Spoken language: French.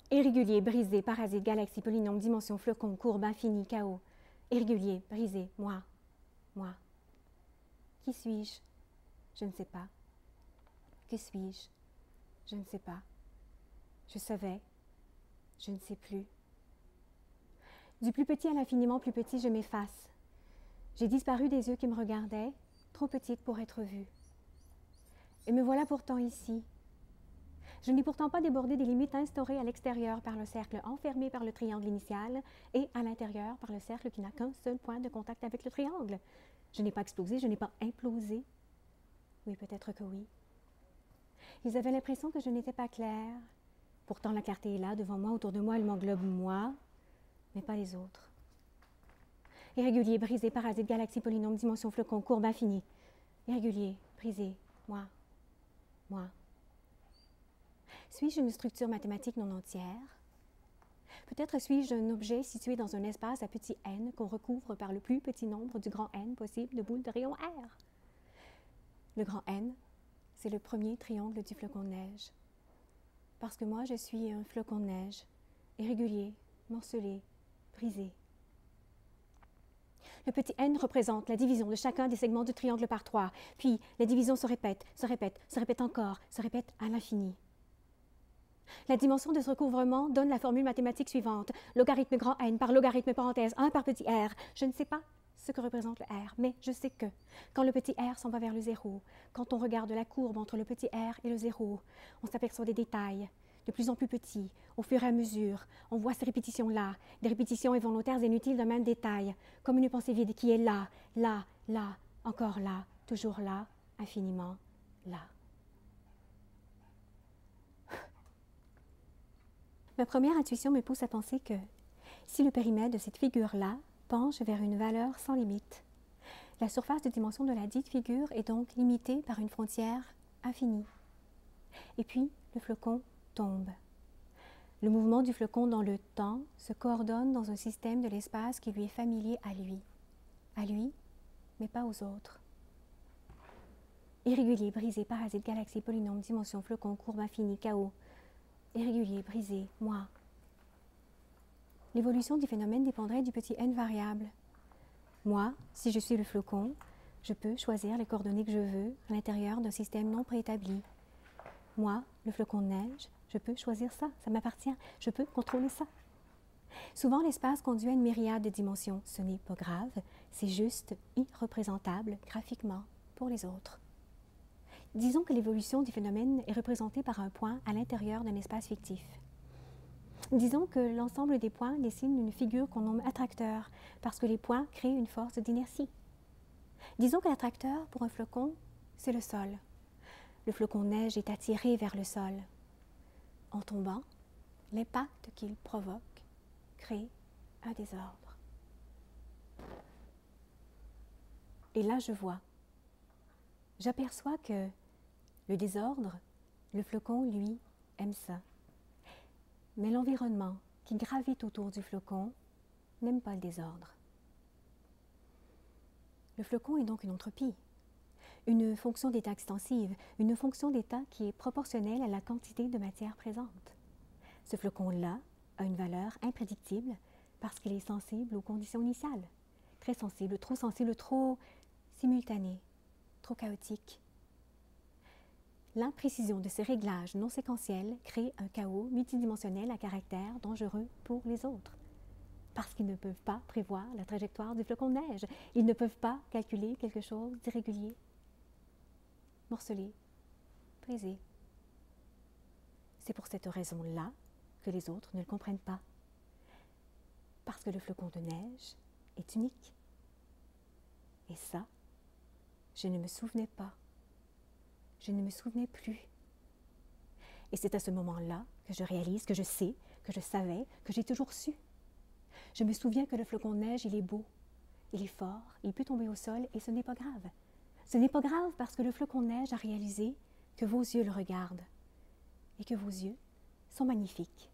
Irrégulier, brisé, parasite, galaxie, polynôme, dimension, flocon, courbe, infini, chaos. Irrégulier, brisé, moi, moi. Qui suis-je? Je ne sais pas. Que suis-je? Je ne sais pas. Je savais. Je ne sais plus. Du plus petit à l'infiniment plus petit, je m'efface. J'ai disparu des yeux qui me regardaient, trop petite pour être vue. Et me voilà pourtant ici. Je n'ai pourtant pas débordé des limites instaurées à l'extérieur par le cercle enfermé par le triangle initial et à l'intérieur par le cercle qui n'a qu'un seul point de contact avec le triangle. Je n'ai pas explosé, je n'ai pas implosé. Oui, peut-être que oui. Ils avaient l'impression que je n'étais pas claire. Pourtant, la clarté est là, devant moi, autour de moi, elle m'englobe moi, mais pas les autres. Irrégulier, brisé, parasite, galaxie, polynôme, dimension, flocon, courbe, infini. Irrégulier, brisé, moi, moi. Suis-je une structure mathématique non entière? Peut-être suis-je un objet situé dans un espace à petit n qu'on recouvre par le plus petit nombre du grand N possible de boules de rayon R. Le grand N, c'est le premier triangle du flocon de neige. Parce que moi, je suis un flocon de neige, irrégulier, morcelé, brisé. Le petit n représente la division de chacun des segments du triangle par 3. Puis, la division se répète, se répète, se répète encore, se répète à l'infini. La dimension de ce recouvrement donne la formule mathématique suivante. Logarithme grand N par logarithme parenthèse 1 par petit r. Je ne sais pas ce que représente le r, mais je sais que quand le petit r s'en va vers le zéro, quand on regarde la courbe entre le petit r et le zéro, on s'aperçoit des détails de plus en plus petits. Au fur et à mesure, on voit ces répétitions-là, des répétitions involontaires et inutiles d'un même détail, comme une pensée vide qui est là, là, là, encore là, toujours là, infiniment là. Ma première intuition me pousse à penser que si le périmètre de cette figure-là penche vers une valeur sans limite, la surface de dimension de la dite figure est donc limitée par une frontière infinie. Et puis, le flocon tombe. Le mouvement du flocon dans le temps se coordonne dans un système de l'espace qui lui est familier à lui, mais pas aux autres. Irrégulier, brisé, parasite, galaxie, polynôme, dimension, flocon, courbe, infini, chaos. Irrégulier, brisé, moi. L'évolution du phénomène dépendrait du petit n variable. Moi, si je suis le flocon, je peux choisir les coordonnées que je veux à l'intérieur d'un système non préétabli. Moi, le flocon de neige, je peux choisir ça, ça m'appartient, je peux contrôler ça. Souvent, l'espace conduit à une myriade de dimensions. Ce n'est pas grave, c'est juste irreprésentable graphiquement pour les autres. Disons que l'évolution du phénomène est représentée par un point à l'intérieur d'un espace fictif. Disons que l'ensemble des points dessine une figure qu'on nomme attracteur, parce que les points créent une force d'inertie. Disons que l'attracteur, pour un flocon, c'est le sol. Le flocon de neige est attiré vers le sol. En tombant, l'impact qu'il provoque crée un désordre. Et là, je vois. J'aperçois que le désordre, le flocon, lui, aime ça. Mais l'environnement qui gravite autour du flocon n'aime pas le désordre. Le flocon est donc une entropie, une fonction d'état extensive, une fonction d'état qui est proportionnelle à la quantité de matière présente. Ce flocon-là a une valeur imprédictible parce qu'il est sensible aux conditions initiales. Très sensible, trop simultané, trop chaotique. L'imprécision de ces réglages non séquentiels crée un chaos multidimensionnel à caractère dangereux pour les autres. Parce qu'ils ne peuvent pas prévoir la trajectoire du flocon de neige. Ils ne peuvent pas calculer quelque chose d'irrégulier, morcelé, brisé. C'est pour cette raison-là que les autres ne le comprennent pas. Parce que le flocon de neige est unique. Et ça, je ne me souvenais pas. Je ne me souvenais plus. Et c'est à ce moment-là que je réalise, que je sais, que je savais, que j'ai toujours su. Je me souviens que le flocon de neige, il est beau, il est fort, il peut tomber au sol et ce n'est pas grave. Ce n'est pas grave parce que le flocon de neige a réalisé que vos yeux le regardent et que vos yeux sont magnifiques.